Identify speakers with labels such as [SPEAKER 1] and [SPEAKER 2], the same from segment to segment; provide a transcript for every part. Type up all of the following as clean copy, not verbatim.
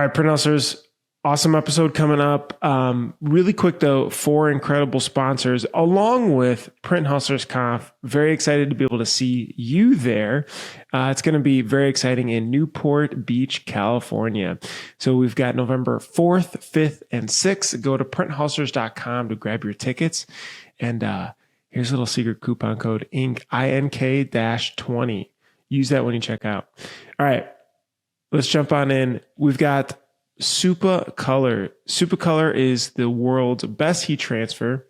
[SPEAKER 1] right, Print Hustlers, awesome episode coming up. Really quick though, 4 incredible sponsors along with Print Hustlers Conf. Very excited to be able to see you there. It's going to be very exciting in Newport Beach, California. So we've got November 4th, 5th, and 6th. Go to printhustlers.com to grab your tickets. And here's a little secret coupon code INK-20. Use that when you check out. All right, let's jump on in. We've got Supacolor. Supacolor is the world's best heat transfer.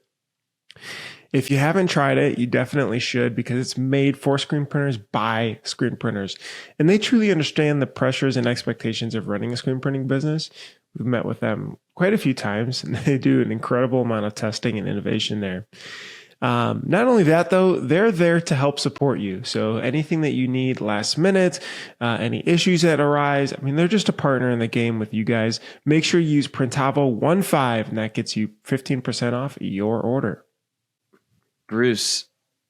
[SPEAKER 1] If you haven't tried it, you definitely should, because it's made for screen printers by screen printers. And they truly understand the pressures and expectations of running a screen printing business. We've met with them quite a few times, and they do an incredible amount of testing and innovation there. Not only that, though, they're there to help support you. So anything that you need last minute, any issues that arise, I mean, they're just a partner in the game with you guys. Make sure you use Printavo 15, and that gets you 15% off your order.
[SPEAKER 2] Bruce,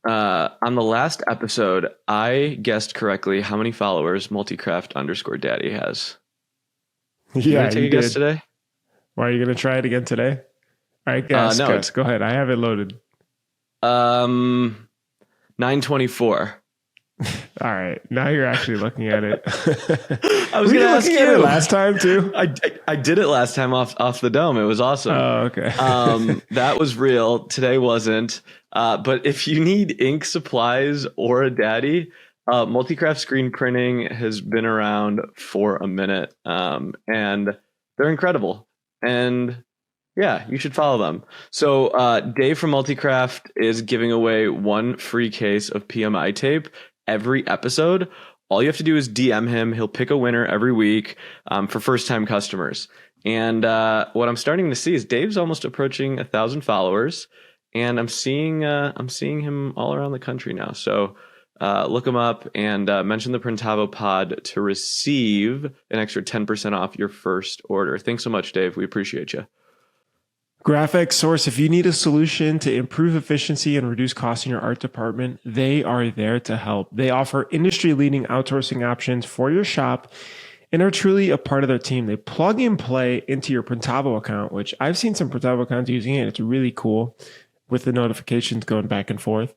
[SPEAKER 2] on the last episode, I guessed correctly how many followers multicraft_daddy has.
[SPEAKER 1] Yeah,
[SPEAKER 2] take a guess today?
[SPEAKER 1] Why are you going to try it again today? All right, guess. Go ahead. I have it loaded.
[SPEAKER 2] 924.
[SPEAKER 1] All right, now you're actually looking at it.
[SPEAKER 2] I was going to ask you
[SPEAKER 1] last time too.
[SPEAKER 2] I did it last time off the dome. It was awesome.
[SPEAKER 1] Oh, okay.
[SPEAKER 2] That was real. Today wasn't. But if you need ink supplies or a daddy, Multicraft Screen Printing has been around for a minute, and they're incredible. And yeah, you should follow them. So Dave from Multicraft is giving away 1 free case of PMI tape every episode. All you have to do is DM him. He'll pick a winner every week for first-time customers. And what I'm starting to see is Dave's almost approaching 1,000 followers, and I'm seeing him all around the country now. So look him up and mention the Printavo pod to receive an extra 10% off your first order. Thanks so much, Dave. We appreciate you.
[SPEAKER 1] Graphic Source, if you need a solution to improve efficiency and reduce costs in your art department, they are there to help. They offer industry-leading outsourcing options for your shop and are truly a part of their team. They plug and play into your Printavo account, which I've seen some Printavo accounts using it. It's really cool with the notifications going back and forth.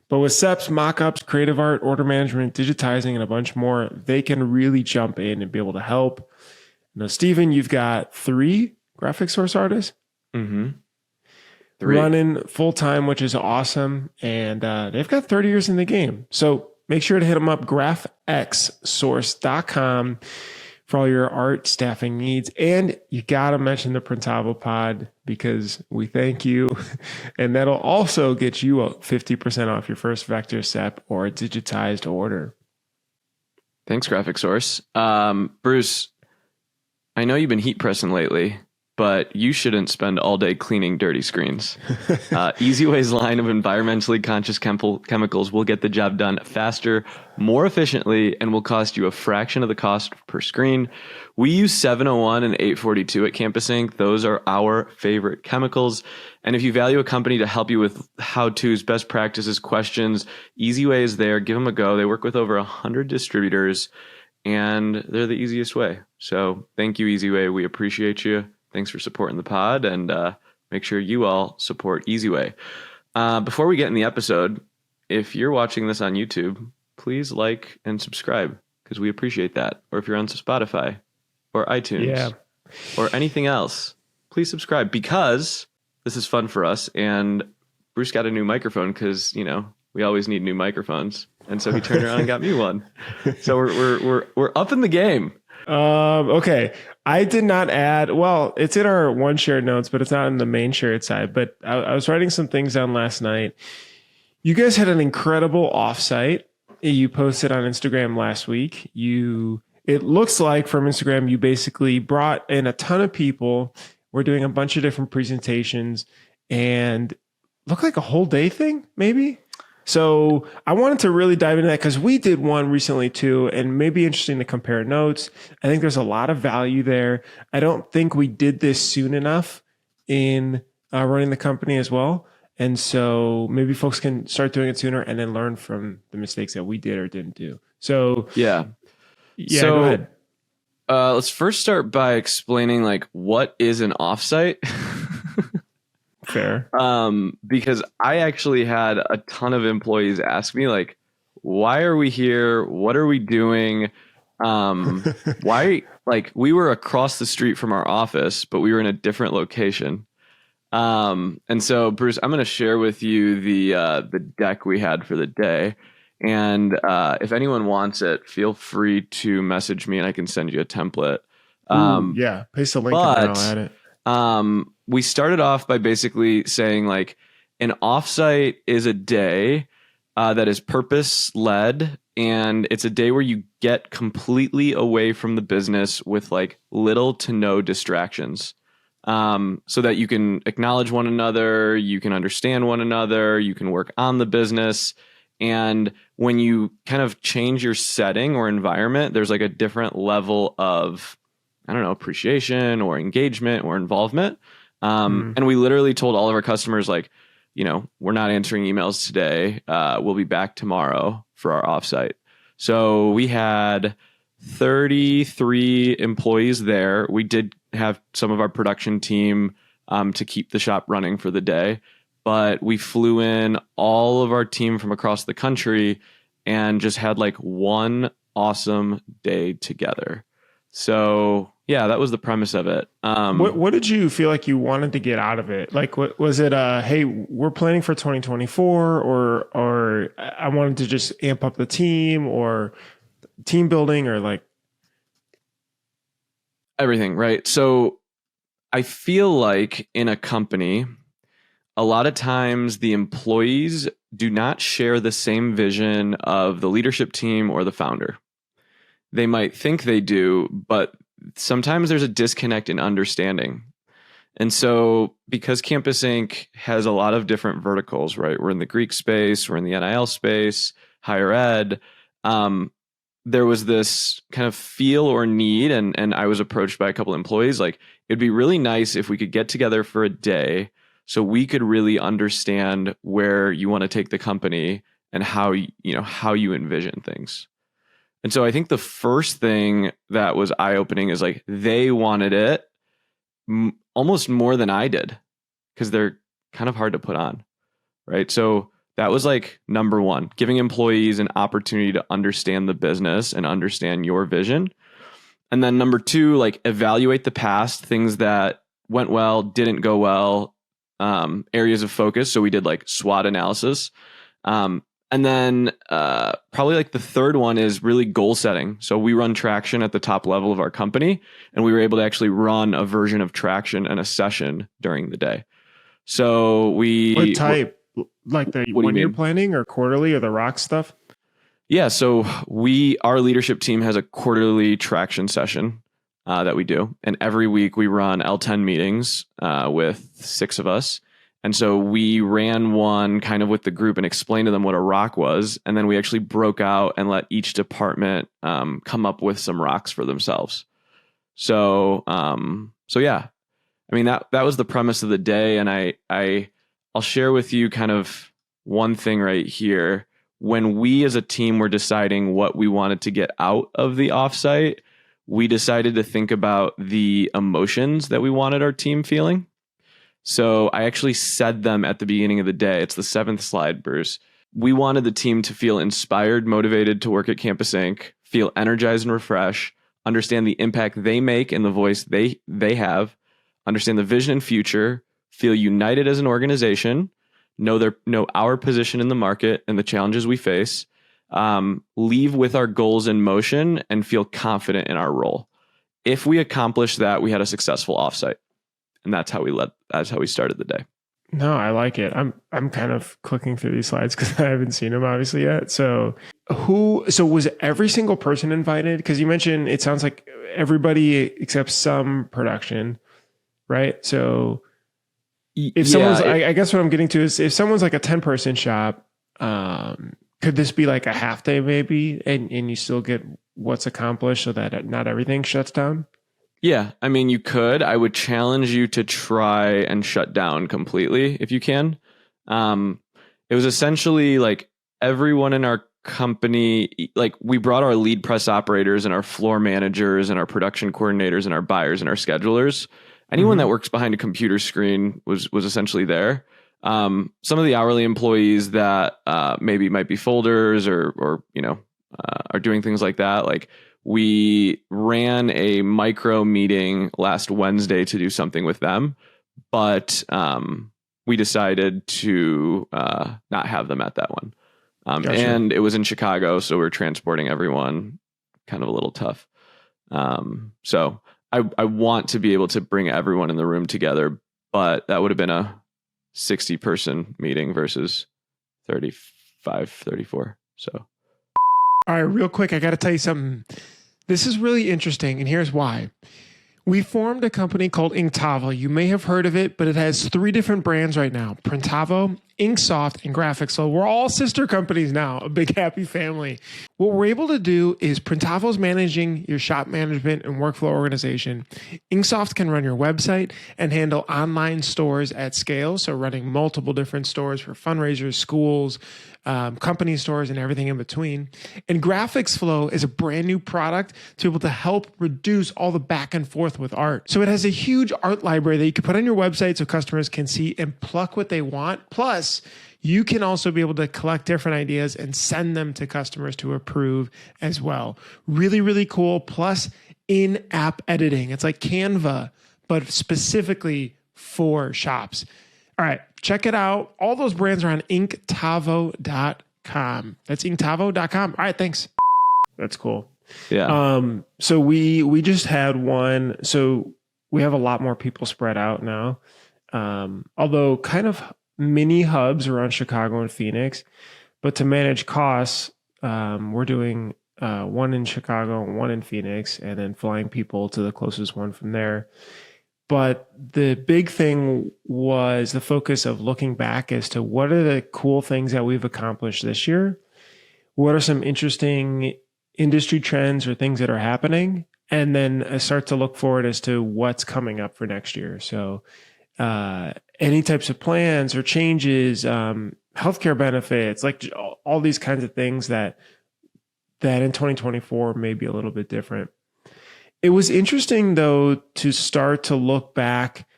[SPEAKER 1] But with SEPs, mockups, creative art, order management, digitizing, and a bunch more, they can really jump in and be able to help. Now, Steven, you've got 3 Graphic Source artists.
[SPEAKER 2] Mm-hmm.
[SPEAKER 1] Running full time, which is awesome. And they've got 30 years in the game. So make sure to hit them up, graphxsource.com, for all your art staffing needs. And you got to mention the Printavo pod, because we thank you. And that'll also get you 50% off your first vector SEP or digitized order.
[SPEAKER 2] Thanks, Graphic Source. Bruce, I know you've been heat pressing lately, but you shouldn't spend all day cleaning dirty screens. EasyWay's line of environmentally conscious chemicals will get the job done faster, more efficiently, and will cost you a fraction of the cost per screen. We use 701 and 842 at Campus Ink. Those are our favorite chemicals. And if you value a company to help you with how-tos, best practices, questions, EasyWay is there. Give them a go. They work with over 100 distributors, and they're the easiest way. So thank you, EasyWay. We appreciate you. Thanks for supporting the pod, and make sure you all support EasyWay. Before we get in the episode, if you're watching this on YouTube, please like and subscribe, because we appreciate that. Or if you're on Spotify or iTunes or anything else, please subscribe, because this is fun for us. And Bruce got a new microphone because, we always need new microphones. And so he turned around and got me one. So we're up in the game.
[SPEAKER 1] Okay. I did not add, well, it's in our one shared notes, but it's not in the main shared side. But I was writing some things down last night. You guys had an incredible offsite. You posted on Instagram last week. It looks like from Instagram, you basically brought in a ton of people. We're doing a bunch of different presentations, and looked like a whole day thing, maybe. So I wanted to really dive into that, because we did one recently too, and maybe interesting to compare notes. I think there's a lot of value there. I don't think we did this soon enough in running the company as well. And so maybe folks can start doing it sooner and then learn from the mistakes that we did or didn't do. So
[SPEAKER 2] yeah.
[SPEAKER 1] So, go ahead.
[SPEAKER 2] Let's first start by explaining like what is an offsite.
[SPEAKER 1] Fair.
[SPEAKER 2] Because I actually had a ton of employees ask me like, why are we here? What are we doing? Why, like, we were across the street from our office, but we were in a different location. And so Bruce, I'm going to share with you the deck we had for the day. And if anyone wants it, feel free to message me and I can send you a template.
[SPEAKER 1] Yeah, paste a link and then I'll add it.
[SPEAKER 2] We started off by basically saying like an offsite is a day that is purpose led, and it's a day where you get completely away from the business with like little to no distractions, so that you can acknowledge one another, you can understand one another, you can work on the business. And when you kind of change your setting or environment, there's like a different level of, I don't know, appreciation or engagement or involvement. And we literally told all of our customers, like, you know, we're not answering emails today. We'll be back tomorrow for our offsite. So we had 33 employees there. We did have some of our production team to keep the shop running for the day, but we flew in all of our team from across the country and just had like one awesome day together. So yeah, that was the premise of it.
[SPEAKER 1] What did you feel like you wanted to get out of it? Like, what was it? Hey, we're planning for 2024, or I wanted to just amp up the team, or team building, or like
[SPEAKER 2] everything, right? So I feel like in a company, a lot of times the employees do not share the same vision of the leadership team or the founder. They might think they do, but sometimes there's a disconnect in understanding. And so because Campus Inc. has a lot of different verticals, right? We're in the Greek space, we're in the NIL space, higher ed. There was this kind of feel or need, and I was approached by a couple of employees, like, it'd be really nice if we could get together for a day so we could really understand where you want to take the company and how you envision things. And so I think the first thing that was eye-opening is like they wanted it almost more than I did, because they're kind of hard to put on, right? So that was like number one, giving employees an opportunity to understand the business and understand your vision. And then number two, like evaluate the past, things that went well, didn't go well, areas of focus. So we did like SWOT analysis. And then probably like the third one is really goal setting. So we run Traction at the top level of our company, and we were able to actually run a version of Traction and a session during the day. So
[SPEAKER 1] what type? Like the 1 year planning or quarterly or the rock stuff?
[SPEAKER 2] Yeah. So our leadership team has a quarterly Traction session that we do. And every week we run L10 meetings with 6 of us. And so we ran one kind of with the group and explained to them what a rock was. And then we actually broke out and let each department come up with some rocks for themselves. So yeah, I mean, that was the premise of the day. And I'll share with you kind of one thing right here. When we as a team were deciding what we wanted to get out of the offsite, we decided to think about the emotions that we wanted our team feeling. So I actually said them at the beginning of the day. It's the 7th slide, Bruce. We wanted the team to feel inspired, motivated to work at Campus Inc., feel energized and refreshed, understand the impact they make and the voice they have, understand the vision and future, feel united as an organization, know our position in the market and the challenges we face, leave with our goals in motion, and feel confident in our role. If we accomplish that, we had a successful offsite. And that's how we started the day.
[SPEAKER 1] No, I like it. I'm kind of clicking through these slides because I haven't seen them obviously yet. So was every single person invited? Because you mentioned it sounds like everybody except some production, right? So if someone's, I guess what I'm getting to is if someone's like a 10-person shop, could this be like a half day maybe, and you still get what's accomplished so that not everything shuts down?
[SPEAKER 2] Yeah, I mean, you could. I would challenge you to try and shut down completely if you can. It was essentially like everyone in our company, like we brought our lead press operators and our floor managers and our production coordinators and our buyers and our schedulers. Anyone that works behind a computer screen was essentially there. Some of the hourly employees that maybe might be folders or are doing things like that. Like we ran a micro meeting last Wednesday to do something with them, but we decided to not have them at that one. Gotcha. And it was in Chicago, so we're transporting everyone, kind of a little tough. So I want to be able to bring everyone in the room together, but that would have been a 60-person meeting versus 35, 34. So.
[SPEAKER 1] All right, real quick, I got to tell you something. This is really interesting, and here's why. We formed a company called Inktavo. You may have heard of it, but it has 3 different brands right now: Printavo, Inksoft, and Graphics. So we're all sister companies now, a big happy family. What we're able to do is Printavo's managing your shop management and workflow organization. Inksoft can run your website and handle online stores at scale. So running multiple different stores for fundraisers, schools, company stores, and everything in between. And Graphics Flow is a brand new product to be able to help reduce all the back and forth with art. So it has a huge art library that you can put on your website so customers can see and pluck what they want. Plus, you can also be able to collect different ideas and send them to customers to approve as well. Really, really cool. Plus, in-app editing. It's like Canva, but specifically for shops. All right, check it out. All those brands are on Inktavo.com. That's Inktavo.com. All right, thanks. That's cool.
[SPEAKER 2] Yeah.
[SPEAKER 1] So we just had one. So we have a lot more people spread out now. Although kind of mini hubs around Chicago and Phoenix. But to manage costs, we're doing one in Chicago, one in Phoenix, and then flying people to the closest one from there. But the big thing was the focus of looking back as to what are the cool things that we've accomplished this year? What are some interesting industry trends or things that are happening? And then start to look forward as to what's coming up for next year. So any types of plans or changes, healthcare benefits, like all these kinds of things that in 2024 may be a little bit different. It was interesting, though, to start to look back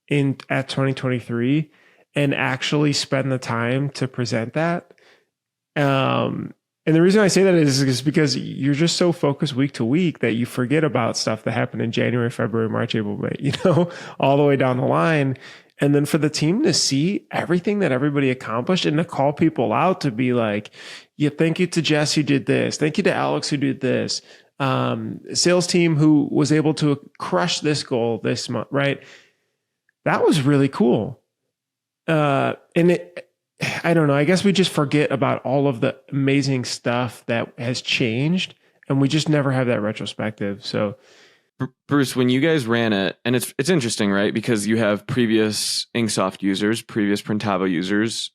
[SPEAKER 1] at 2023 and actually spend the time to present that. And the reason I say that is because you're just so focused week to week that you forget about stuff that happened in January, February, March, April, May, all the way down the line. And then for the team to see everything that everybody accomplished and to call people out to be like, yeah, thank you to Jess who did this. Thank you to Alex who did this. Sales team who was able to crush this goal this month, right? That was really cool. I don't know, I guess we just forget about all of the amazing stuff that has changed and we just never have that retrospective. So
[SPEAKER 2] Bruce, when you guys ran it, and it's interesting, right? Because you have previous Inksoft users, previous Printavo users,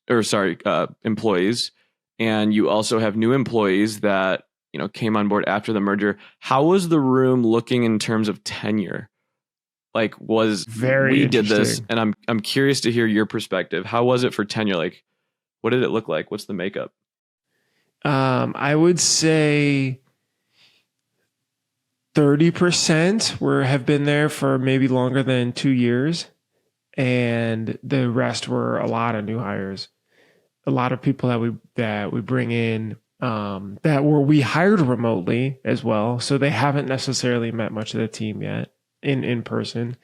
[SPEAKER 2] employees, and you also have new employees that came on board after the merger. How was the room looking in terms of tenure? Like, we did this, and I'm curious to hear your perspective. How was it for tenure? Like, what did it look like? What's the makeup?
[SPEAKER 1] I would say 30% have been there for maybe longer than 2 years, and the rest were a lot of new hires. A lot of people that we bring in. We hired remotely as well. So they haven't necessarily met much of the team yet in person.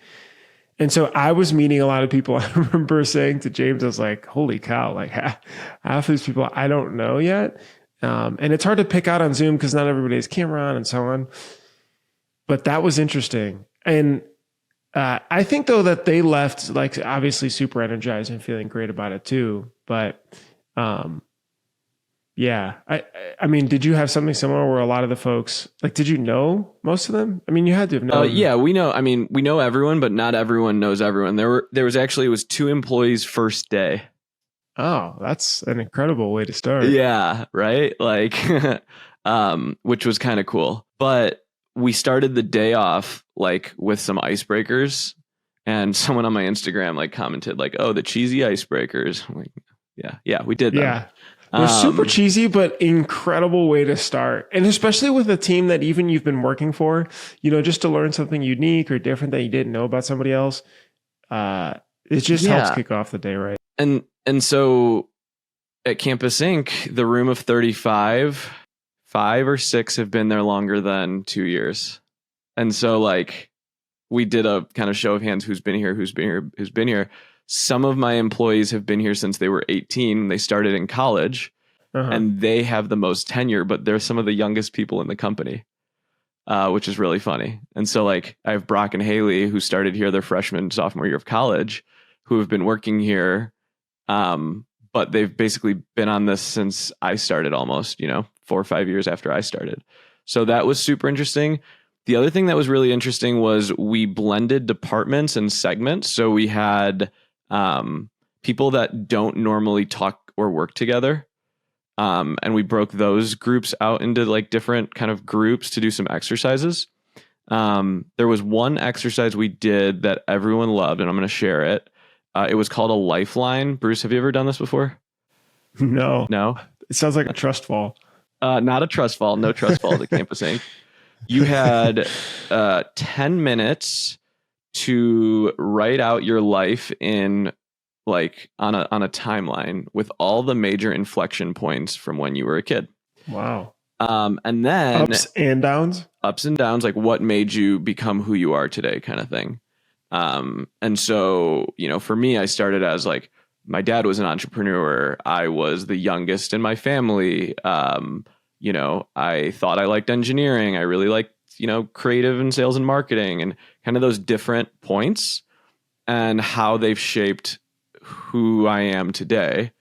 [SPEAKER 1] And so I was meeting a lot of people. I remember saying to James, I was like, holy cow, like half these people I don't know yet. And it's hard to pick out on Zoom because not everybody has camera on and so on. But that was interesting. And I think though that they left like obviously super energized and feeling great about it too. But yeah. I mean, did you have something similar where a lot of the folks, like, did you know most of them? I mean, you had to have known.
[SPEAKER 2] Yeah, we know. I mean, we know everyone, but not everyone knows everyone. There was 2 employees first day.
[SPEAKER 1] Oh, that's an incredible way to start.
[SPEAKER 2] Yeah, right? Like, which was kind of cool. But we started the day off like with some icebreakers, and someone on my Instagram like commented like, "Oh, the cheesy icebreakers." I'm like, yeah, we did that.
[SPEAKER 1] Yeah. They're super cheesy, but incredible way to start. And especially with a team that even you've been working for, just to learn something unique or different that you didn't know about somebody else. It just helps kick off the day, right?
[SPEAKER 2] And so at Campus Inc., the room of 35, 5 or 6 have been there longer than 2 years. And so like we did a kind of show of hands, who's been here. Some of my employees have been here since they were 18. They started in college and they have the most tenure, but they're some of the youngest people in the company, which is really funny. And so like I have Brock and Haley who started here their freshman, sophomore year of college, who have been working here. But they've basically been on this since I started almost, 4 or 5 years after I started. So that was super interesting. The other thing that was really interesting was we blended departments and segments. So we had people that don't normally talk or work together. And we broke those groups out into like different kind of groups to do some exercises. There was one exercise we did that everyone loved, and I'm going to share it. It was called a lifeline. Bruce, have you ever done this before?
[SPEAKER 1] No. It sounds like a trust fall.
[SPEAKER 2] Not a trust fall. No trust fall at Campus Inc. You had 10 minutes to write out your life in like on a timeline with all the major inflection points from when you were a kid.
[SPEAKER 1] Wow.
[SPEAKER 2] And then
[SPEAKER 1] ups and downs,
[SPEAKER 2] like what made you become who you are today, kind of thing. And so, for me, I started as like, my dad was an entrepreneur. I was the youngest in my family. I thought I liked engineering. I really liked, creative and sales and marketing, and kind of those different points and how they've shaped who I am today.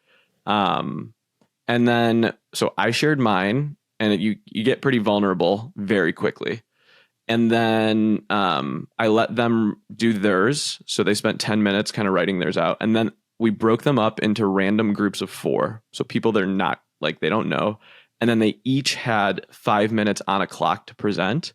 [SPEAKER 2] And then, so I shared mine, and you get pretty vulnerable very quickly. And then I let them do theirs. So they spent 10 minutes kind of writing theirs out. And then we broke them up into random groups of 4. So people they're not like, they don't know. And then they each had 5 minutes on a clock to present.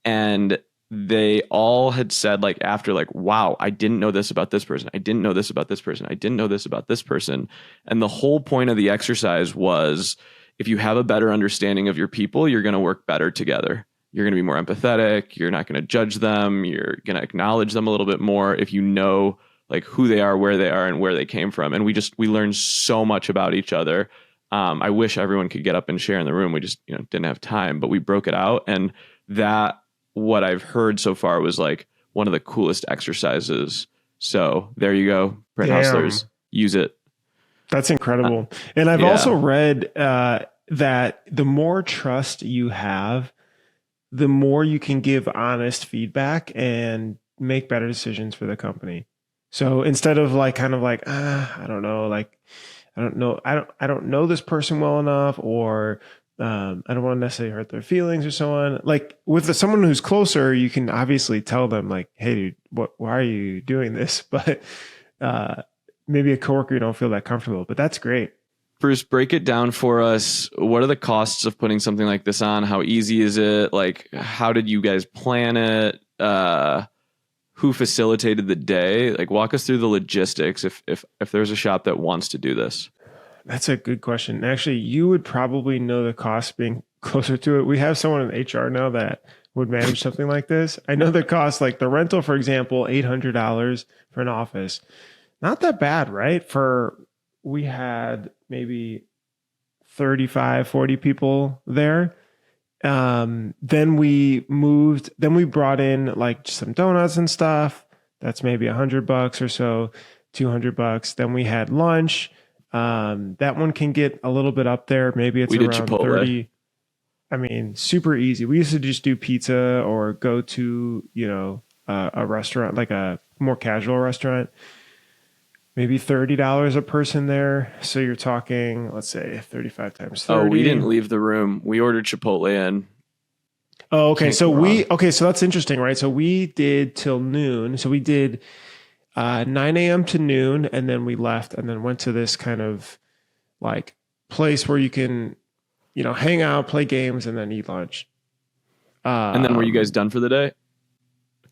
[SPEAKER 2] And they all had said like after like, wow, I didn't know this about this person. I didn't know this about this person. I didn't know this about this person. And the whole point of the exercise was, if you have a better understanding of your people, you're going to work better together. You're going to be more empathetic. You're not going to judge them. You're going to acknowledge them a little bit more if you know like who they are, where they are, and where they came from. And we learned so much about each other. I wish everyone could get up and share in the room. We just didn't have time, but we broke it out. And that, what I've heard so far, was like one of the coolest exercises. So there you go, print hustlers, use it.
[SPEAKER 1] That's incredible. And I've also read that the more trust you have, the more you can give honest feedback and make better decisions for the company. So instead of like, kind of like, I don't know, I don't know this person well enough, or I don't want to necessarily hurt their feelings or so on. Like with someone who's closer, you can obviously tell them like, hey dude, why are you doing this? But maybe a coworker, you don't feel that comfortable, but that's great.
[SPEAKER 2] Bruce, break it down for us. What are the costs of putting something like this on? How easy is it? Like, how did you guys plan it? Who facilitated the day? Like, walk us through the logistics if there's a shop that wants to do this.
[SPEAKER 1] That's a good question. Actually, you would probably know the cost being closer to it. We have someone in HR now that would manage something like this. I know the cost, like the rental, for example, $800 for an office. Not that bad, right? We had maybe 35, 40 people there. Then we brought in like some donuts and stuff. That's maybe $100 or so, $200. Then we had lunch. That one can get a little bit up there. Maybe it's around Chipotle. 30. I mean, super easy. We used to just do pizza or go to, a restaurant, like a more casual restaurant. Maybe $30 a person there. So you're talking, let's say 35 times 30.
[SPEAKER 2] Oh, we didn't leave the room. We ordered Chipotle in.
[SPEAKER 1] Oh, okay. So that's interesting, right? So we did till noon. So we did 9 a.m. to noon, and then we left and then went to this kind of like place where you can, hang out, play games, and then eat lunch.
[SPEAKER 2] And then were you guys done for the day?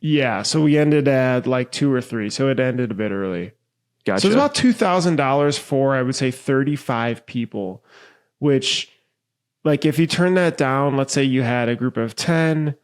[SPEAKER 1] Yeah. So we ended at like 2 or 3. So it ended a bit early.
[SPEAKER 2] Gotcha.
[SPEAKER 1] So it's about $2,000 for, I would say, 35 people, which, like, if you turn that down, let's say you had a group of 10,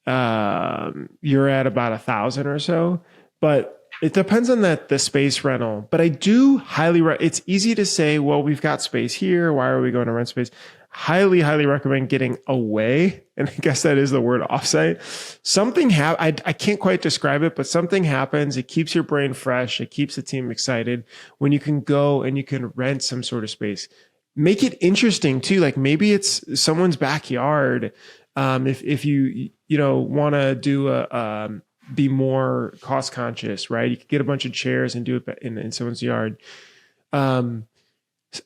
[SPEAKER 1] you're at about 1,000 or so. But it depends on the space rental. But I do highly, it's easy to say, well, we've got space here. Why are we going to rent space? Highly, highly recommend getting away. And I guess that is the word offsite. Something I can't quite describe it, but something happens. It keeps your brain fresh. It keeps the team excited when you can go and you can rent some sort of space. Make it interesting too. Like maybe it's someone's backyard. If you want to do be more cost conscious, right? You could get a bunch of chairs and do it in someone's yard.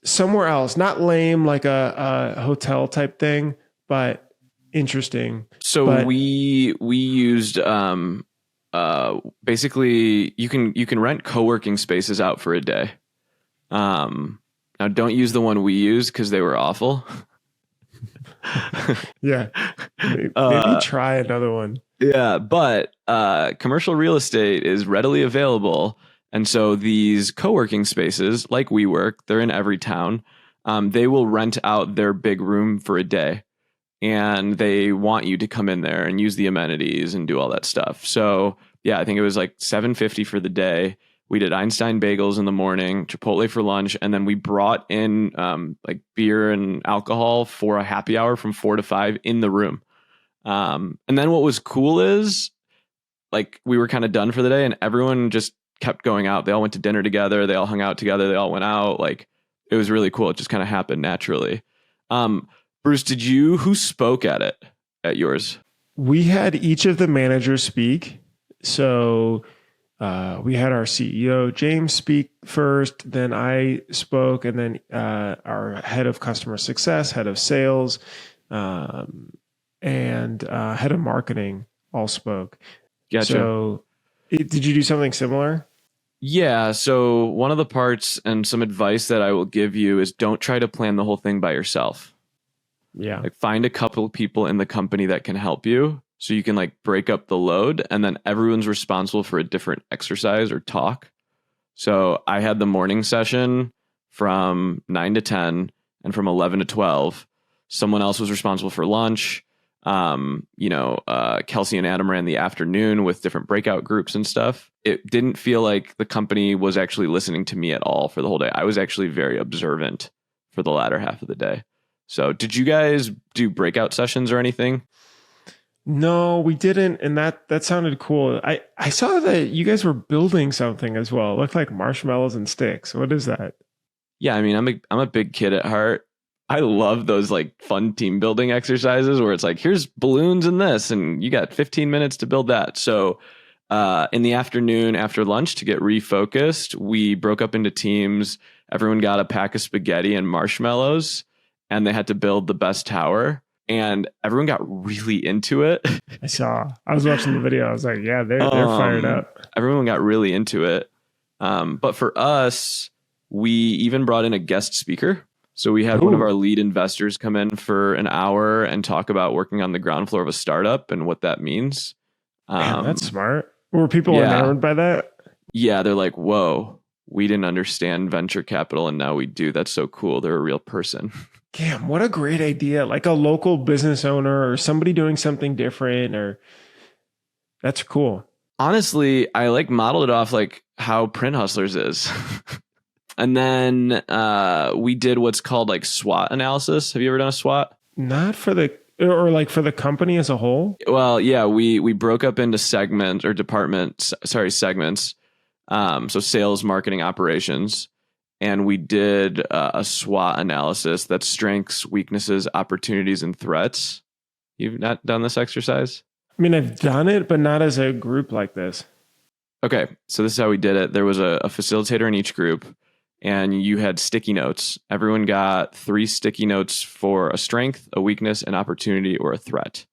[SPEAKER 1] Somewhere else, not lame like a hotel type thing, but interesting.
[SPEAKER 2] So we used basically you can rent co-working spaces out for a day. Now don't use the one we used because they were awful.
[SPEAKER 1] Yeah, maybe try another one.
[SPEAKER 2] Yeah, but commercial real estate is readily available. And so these co-working spaces, like WeWork, they're in every town. They will rent out their big room for a day. And they want you to come in there and use the amenities and do all that stuff. So yeah, I think it was like $750 for the day. We did Einstein bagels in the morning, Chipotle for lunch, and then we brought in like beer and alcohol for a happy hour from 4 to 5 in the room. And then what was cool is like we were kind of done for the day and everyone just kept going out. They all went to dinner together. They all hung out together. They all went out. Like it was really cool. It just kind of happened naturally. Bruce, who spoke at yours?
[SPEAKER 1] We had each of the managers speak. So we had our CEO, James, speak first, then I spoke, and then our head of customer success, head of sales, and head of marketing all spoke.
[SPEAKER 2] Gotcha.
[SPEAKER 1] So did you do something similar?
[SPEAKER 2] Yeah. So one of the parts and some advice that I will give you is don't try to plan the whole thing by yourself.
[SPEAKER 1] Yeah.
[SPEAKER 2] Like find a couple of people in the company that can help you so you can like break up the load and then everyone's responsible for a different exercise or talk. So I had the morning session from 9 to 10 and from 11 to 12. Someone else was responsible for lunch. Kelsey and Adam ran the afternoon with different breakout groups and stuff. It didn't feel like the company was actually listening to me at all for the whole day. I was actually very observant for the latter half of the day. So did you guys do breakout sessions or anything?
[SPEAKER 1] No, we didn't. And that sounded cool. I saw that you guys were building something as well. It looked like marshmallows and sticks. What is that?
[SPEAKER 2] Yeah, I mean, I'm a big kid at heart. I love those like fun team building exercises where it's like, here's balloons and this, and you got 15 minutes to build that. So in the afternoon after lunch to get refocused, we broke up into teams. Everyone got a pack of spaghetti and marshmallows and they had to build the best tower. And everyone got really into it.
[SPEAKER 1] I was watching the video. I was like, yeah, they're fired up.
[SPEAKER 2] Everyone got really into it. But for us, we even brought in a guest speaker. So we had one of our lead investors come in for an hour and talk about working on the ground floor of a startup and what that means.
[SPEAKER 1] Man, that's smart. Were people enamored by that?
[SPEAKER 2] Yeah, they're like, whoa, we didn't understand venture capital and now we do. That's so cool. They're a real person.
[SPEAKER 1] Damn, what a great idea. Like a local business owner or somebody doing something different that's cool.
[SPEAKER 2] Honestly, I like modeled it off like how Print Hustlers is. And then we did what's called like SWOT analysis. Have you ever done a SWOT?
[SPEAKER 1] Not for the company as a whole?
[SPEAKER 2] Well, yeah, we broke up into segments or segments. So sales, marketing, operations. And we did a SWOT analysis that's strengths, weaknesses, opportunities, and threats. You've not done this exercise?
[SPEAKER 1] I mean, I've done it, but not as a group like this.
[SPEAKER 2] Okay, so this is how we did it. There was a facilitator in each group, and you had sticky notes. Everyone got 3 sticky notes for a strength, a weakness, an opportunity, or a threat.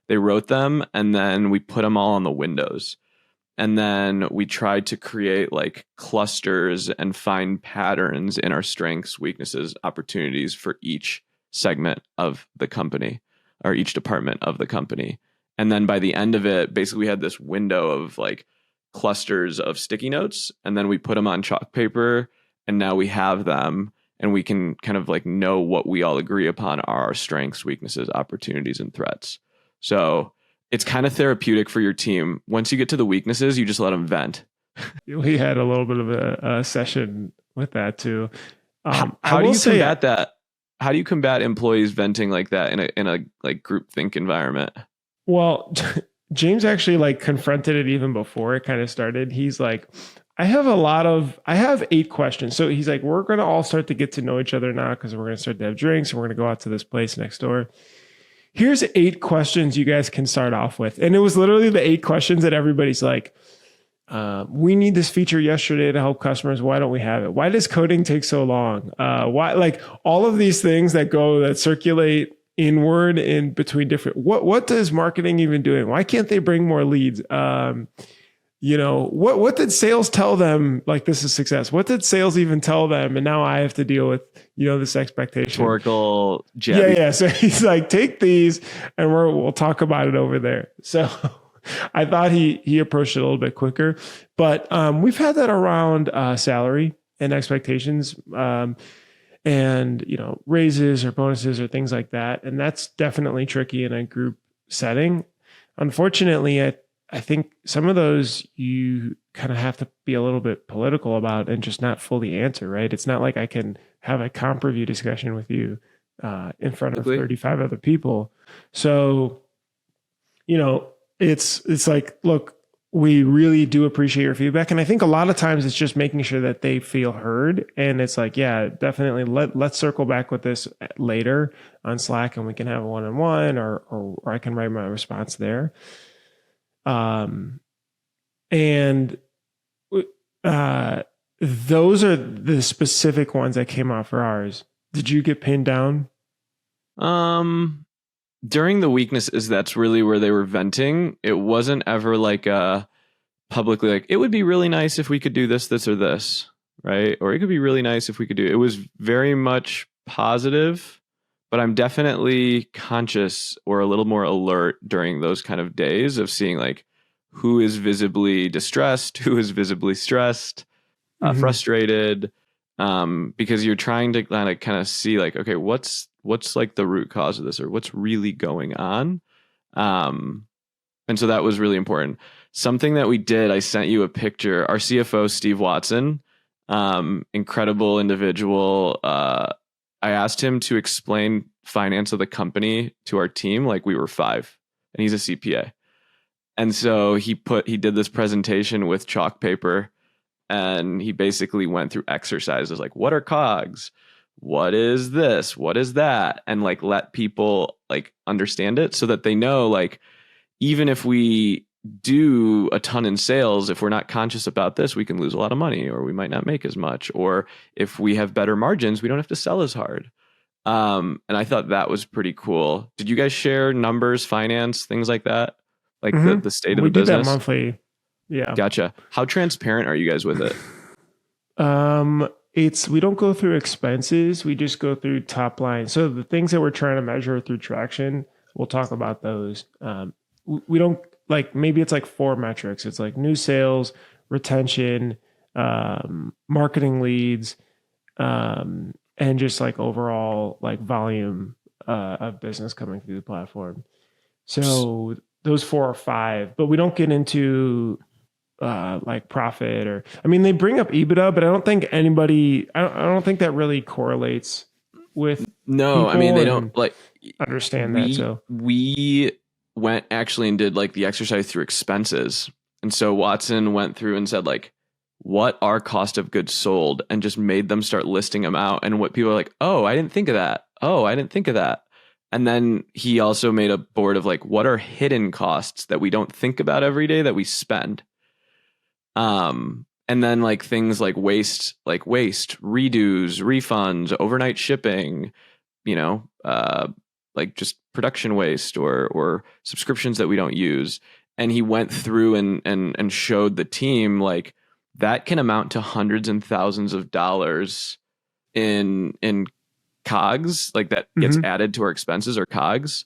[SPEAKER 2] They wrote them, and then we put them all on the windows. And then we tried to create like clusters and find patterns in our strengths, weaknesses, opportunities for each segment of the company or each department of the company. And then by the end of it, basically we had this window of like clusters of sticky notes, and then we put them on chalk paper, and now we have them, and we can kind of like know what we all agree upon are our strengths, weaknesses, opportunities, and threats. So it's kind of therapeutic for your team. Once you get to the weaknesses, you just let them vent.
[SPEAKER 1] We had a little bit of a session with that too.
[SPEAKER 2] How do you combat that? How do you combat employees venting like that in a like group think environment?
[SPEAKER 1] Well, James actually like confronted it even before it kind of started. He's like, I have 8 questions. So he's like, we're going to all start to get to know each other now because we're going to start to have drinks and we're going to go out to this place next door. Here's 8 questions you guys can start off with. And it was literally the 8 questions that everybody's like, we need this feature yesterday to help customers. Why don't we have it? Why does coding take so long? Why, like all of these things that circulate inward in between different, what does marketing even doing? Why can't they bring more leads? What did sales tell them? Like, this is success. What did sales even tell them? And now I have to deal with, this expectation.
[SPEAKER 2] Rhetorical jab.
[SPEAKER 1] Yeah. So he's like, take these and we'll talk about it over there. So I thought he approached it a little bit quicker, but we've had that around salary and expectations, and raises or bonuses or things like that. And that's definitely tricky in a group setting. Unfortunately, I think some of those you kind of have to be a little bit political about and just not fully answer, right? It's not like I can have a comp review discussion with you in front of 35 other people. So, it's like, look, we really do appreciate your feedback. And I think a lot of times it's just making sure that they feel heard. And it's like, yeah, definitely let's circle back with this later on Slack and we can have a one-on-one or I can write my response there. And those are the specific ones that came out for ours. Did you get pinned down?
[SPEAKER 2] During the weaknesses, that's really where they were venting. It wasn't ever like publicly like, it would be really nice if we could do this, or this, right? Or it could be really nice if we could do it. It was very much positive, but I'm definitely conscious or a little more alert during those kind of days of seeing like who is visibly distressed, who is visibly stressed, frustrated, because you're trying to kind of see like, okay, what's like the root cause of this, or what's really going on. And so that was really important. Something that we did, I sent you a picture. Our CFO, Steve Watson, incredible individual. I asked him to explain finance of the company to our team like we were 5, and he's a CPA. And so he did this presentation with chalk paper, and he basically went through exercises like, what are COGS? What is this? What is that? And like let people like understand it so that they know, like, even if we do a ton in sales, if we're not conscious about this, we can lose a lot of money, or we might not make as much. Or if we have better margins, we don't have to sell as hard. And I thought that was pretty cool. Did you guys share numbers, finance, things like that? Like the state of the business? We do
[SPEAKER 1] that monthly. Yeah.
[SPEAKER 2] Gotcha. How transparent are you guys with it?
[SPEAKER 1] We don't go through expenses. We just go through top line. So the things that we're trying to measure through traction, we'll talk about those. We don't like, maybe it's like 4 metrics. It's like new sales, retention, marketing leads, and just like overall like volume of business coming through the platform. So those 4 or 5, but we don't get into like profit they bring up EBITDA, but I don't think I don't think that really correlates with.
[SPEAKER 2] No, I mean, they don't like
[SPEAKER 1] understand that. So
[SPEAKER 2] we went actually and did like the exercise through expenses. And so Watson went through and said like, what are cost of goods sold, and just made them start listing them out. And what people are like, oh, I didn't think of that. Oh, I didn't think of that. And then he also made a board of like, what are hidden costs that we don't think about every day that we spend? And then like things like waste, redos, refunds, overnight shipping, like just production waste or subscriptions that we don't use. And he went through and showed the team like that can amount to hundreds and thousands of dollars in COGS, like that gets added to our expenses or COGS.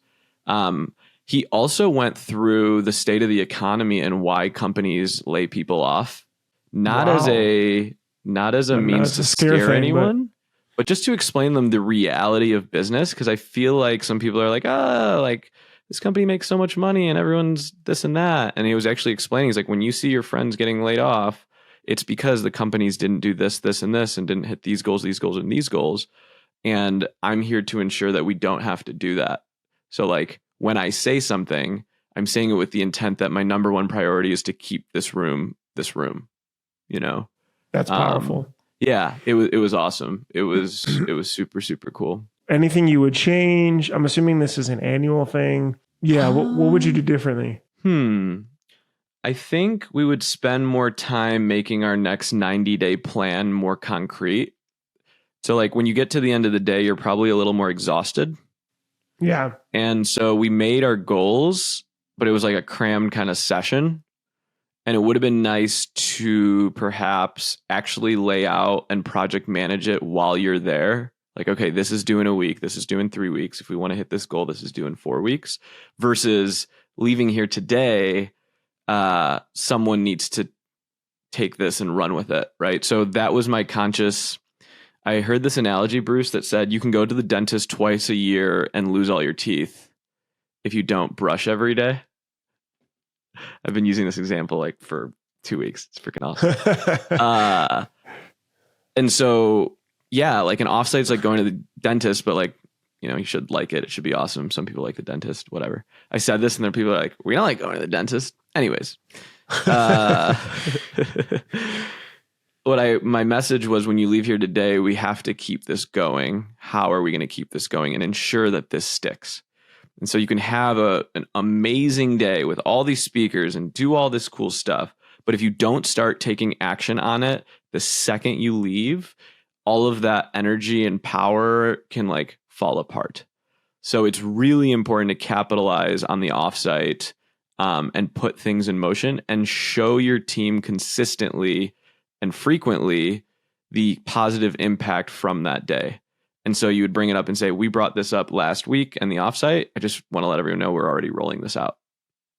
[SPEAKER 2] He also went through the state of the economy and why companies lay people off, not
[SPEAKER 1] Wow.
[SPEAKER 2] as a means to scare anyone, but just to explain them the reality of business. Because I feel like some people are like, like this company makes so much money and everyone's this and that. And he was actually explaining, he's like, when you see your friends getting laid off, it's because the companies didn't do this, this, and this, and didn't hit these goals, and these goals. And I'm here to ensure that we don't have to do that. So like when I say something, I'm saying it with the intent that my number one priority is to keep this room, you know?
[SPEAKER 1] That's powerful.
[SPEAKER 2] Yeah, it was awesome. It was super, super cool.
[SPEAKER 1] Anything you would change? I'm assuming this is an annual thing. Yeah. What would you do differently?
[SPEAKER 2] I think we would spend more time making our next 90-day plan more concrete. So like when you get to the end of the day, you're probably a little more exhausted.
[SPEAKER 1] Yeah.
[SPEAKER 2] And so we made our goals, but it was like a crammed kind of session. And it would have been nice to perhaps actually lay out and project manage it while you're there. Like, okay, this is due in a week. This is due in 3 weeks. If we want to hit this goal, this is due in 4 weeks. Versus leaving here today, someone needs to take this and run with it, right? So that was my conscious... I heard this analogy, Bruce, that said you can go to the dentist twice a year and lose all your teeth if you don't brush every day. I've been using this example like for 2 weeks. It's freaking awesome. And so, yeah, like an offsite's like going to the dentist, but like, you know, you should like it. It should be awesome. Some people like the dentist, whatever. I said this and then people are like, we don't like going to the dentist. Anyways. My message was, when you leave here today, we have to keep this going. How are we going to keep this going and ensure that this sticks? And so you can have an amazing day with all these speakers and do all this cool stuff. But if you don't start taking action on it, the second you leave, all of that energy and power can like fall apart. So it's really important to capitalize on the offsite and put things in motion and show your team consistently and frequently the positive impact from that day. And so you would bring it up and say, we brought this up last week in the offsite. I just want to let everyone know we're already rolling this out,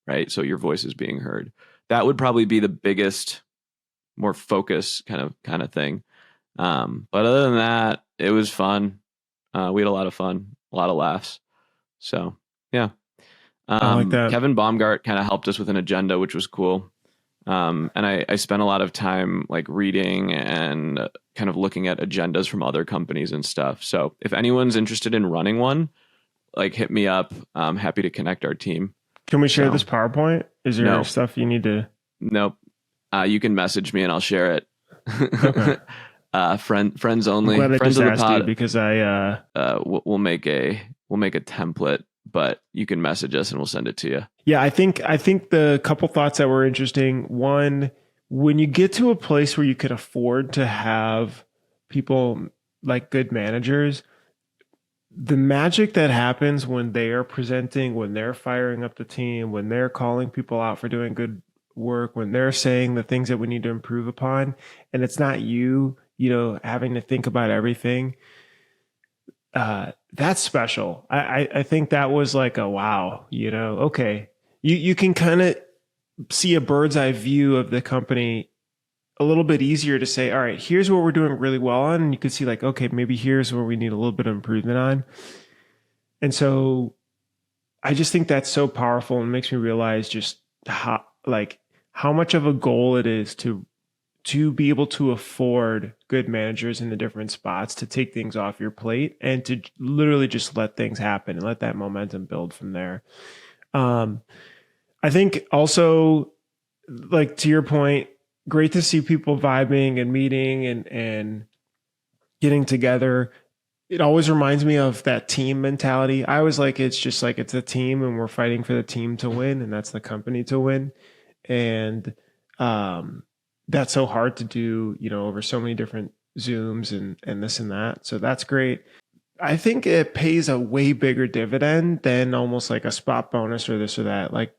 [SPEAKER 2] right? So your voice is being heard. That would probably be the biggest, more focus kind of thing. But other than that, it was fun. We had a lot of fun, a lot of laughs. So yeah.
[SPEAKER 1] I like that.
[SPEAKER 2] Kevin Baumgart kind of helped us with an agenda, which was cool. And I spent a lot of time like reading and kind of looking at agendas from other companies and stuff. So if anyone's interested in running one, like hit me up. I'm happy to connect our team.
[SPEAKER 1] Can we share this PowerPoint? Is there stuff you need to?
[SPEAKER 2] Nope. You can message me and I'll share it.
[SPEAKER 1] Okay.
[SPEAKER 2] Friends only.
[SPEAKER 1] I'm glad
[SPEAKER 2] Friends
[SPEAKER 1] I
[SPEAKER 2] of
[SPEAKER 1] just
[SPEAKER 2] the
[SPEAKER 1] asked
[SPEAKER 2] pod.
[SPEAKER 1] you because
[SPEAKER 2] We'll make a template, but you can message us and we'll send it to you.
[SPEAKER 1] Yeah, I think the couple thoughts that were interesting. One, when you get to a place where you can afford to have people like good managers, the magic that happens when they are presenting, when they're firing up the team, when they're calling people out for doing good work, when they're saying the things that we need to improve upon, and it's not you having to think about everything. That's special. I think that was like a wow, okay. You can kind of see a bird's eye view of the company a little bit easier to say, all right, here's what we're doing really well on. And you can see like, okay, maybe here's where we need a little bit of improvement on. And so I just think that's so powerful and makes me realize just how much of a goal it is to be able to afford good managers in the different spots to take things off your plate and to literally just let things happen and let that momentum build from there. I think also, like to your point, great to see people vibing and meeting and getting together. It always reminds me of that team mentality. I always like, it's just like, it's a team and we're fighting for the team to win, and that's the company to win. And, that's so hard to do, over so many different Zooms and this and that. So that's great. I think it pays a way bigger dividend than almost like a spot bonus or this or that. Like,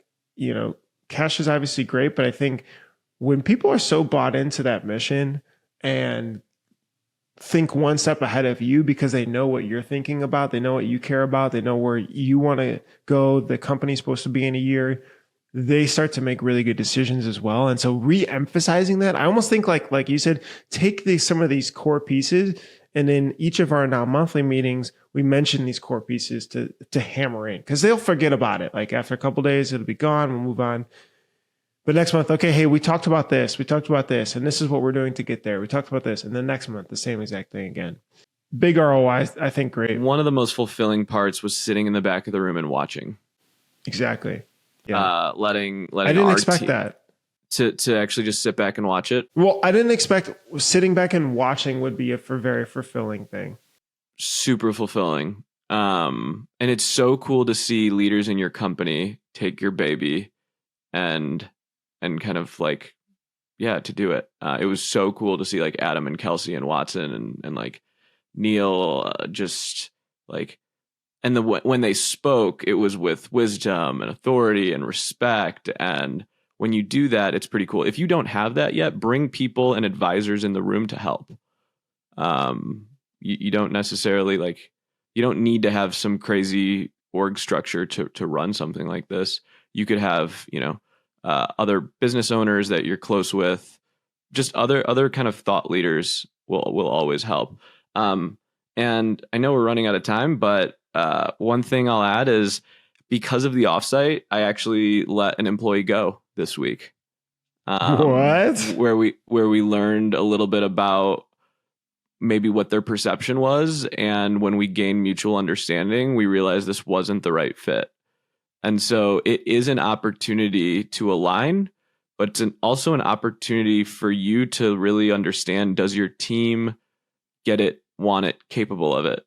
[SPEAKER 1] cash is obviously great, but I think when people are so bought into that mission and think one step ahead of you because they know what you're thinking about. They know what you care about. They know where you want to go. The company's supposed to be in a year. They start to make really good decisions as well. And so re-emphasizing that, I almost think like you said, take some of these core pieces, and in each of our now monthly meetings, we mention these core pieces to hammer in, because they'll forget about it. Like after a couple of days, it'll be gone. We'll move on. But next month, okay, hey, we talked about this, and this is what we're doing to get there. We talked about this, and then next month, the same exact thing again. Big ROI, I think, great.
[SPEAKER 2] One of the most fulfilling parts was sitting in the back of the room and watching.
[SPEAKER 1] Exactly. Yeah.
[SPEAKER 2] Letting
[SPEAKER 1] I didn't expect that.
[SPEAKER 2] To actually just sit back and watch it.
[SPEAKER 1] Well, I didn't expect sitting back and watching would be a very fulfilling thing.
[SPEAKER 2] Super fulfilling. And it's so cool to see leaders in your company take your baby and kind of like, to do it. It was so cool to see like Adam and Kelsey and Watson and like Neil just like, and when they spoke, it was with wisdom and authority and respect. And when you do that, it's pretty cool. If you don't have that yet, bring people and advisors in the room to help. You don't necessarily you don't need to have some crazy org structure to run something like this. You could have, other business owners that you're close with, just other kind of thought leaders will always help. And I know we're running out of time, but one thing I'll add is, because of the offsite, I actually let an employee go this week.
[SPEAKER 1] What?
[SPEAKER 2] Where we learned a little bit about maybe what their perception was, and when we gained mutual understanding, we realized this wasn't the right fit. And so it is an opportunity to align, but it's also an opportunity for you to really understand, does your team get it, want it, capable of it?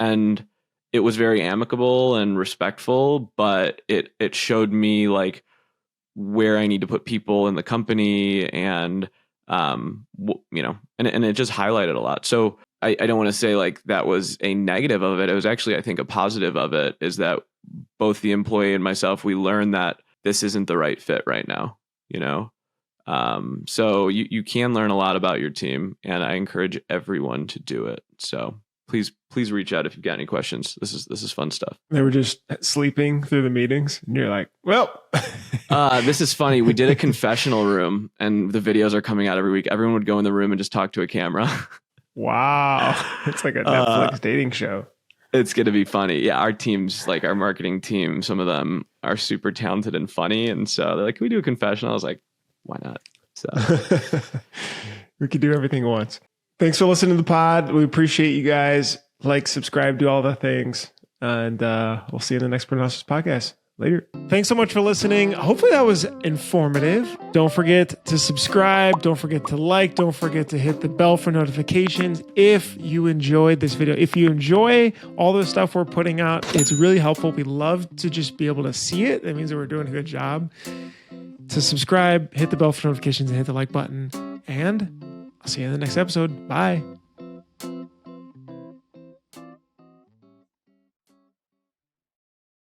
[SPEAKER 2] And it was very amicable and respectful, but it showed me like where I need to put people in the company, and and it just highlighted a lot. So I don't want to say like that was a negative of it. It was actually, I think, a positive of it, is that both the employee and myself, we learned that this isn't the right fit right now, so you can learn a lot about your team, and I encourage everyone to do it. So please reach out if you've got any questions. This is fun stuff.
[SPEAKER 1] They were just sleeping through the meetings, and you're like, well.
[SPEAKER 2] This is funny. We did a confessional room, and the videos are coming out every week. Everyone would go in the room and just talk to a camera.
[SPEAKER 1] Wow. It's like a Netflix dating show.
[SPEAKER 2] It's going to be funny. Yeah, our teams, like our marketing team, some of them are super talented and funny. And so they're like, can we do a confessional? I was like, why not? So
[SPEAKER 1] we could do everything at once. Thanks for listening to the pod. We appreciate you guys. Like, subscribe, do all the things. And we'll see you in the next Print Analysis podcast. Later. Thanks so much for listening. Hopefully that was informative. Don't forget to subscribe. Don't forget to like. Don't forget to hit the bell for notifications if you enjoyed this video. If you enjoy all the stuff we're putting out, it's really helpful. We love to just be able to see it. That means that we're doing a good job. To subscribe, hit the bell for notifications, and hit the like button. And I'll see you in the next episode. Bye.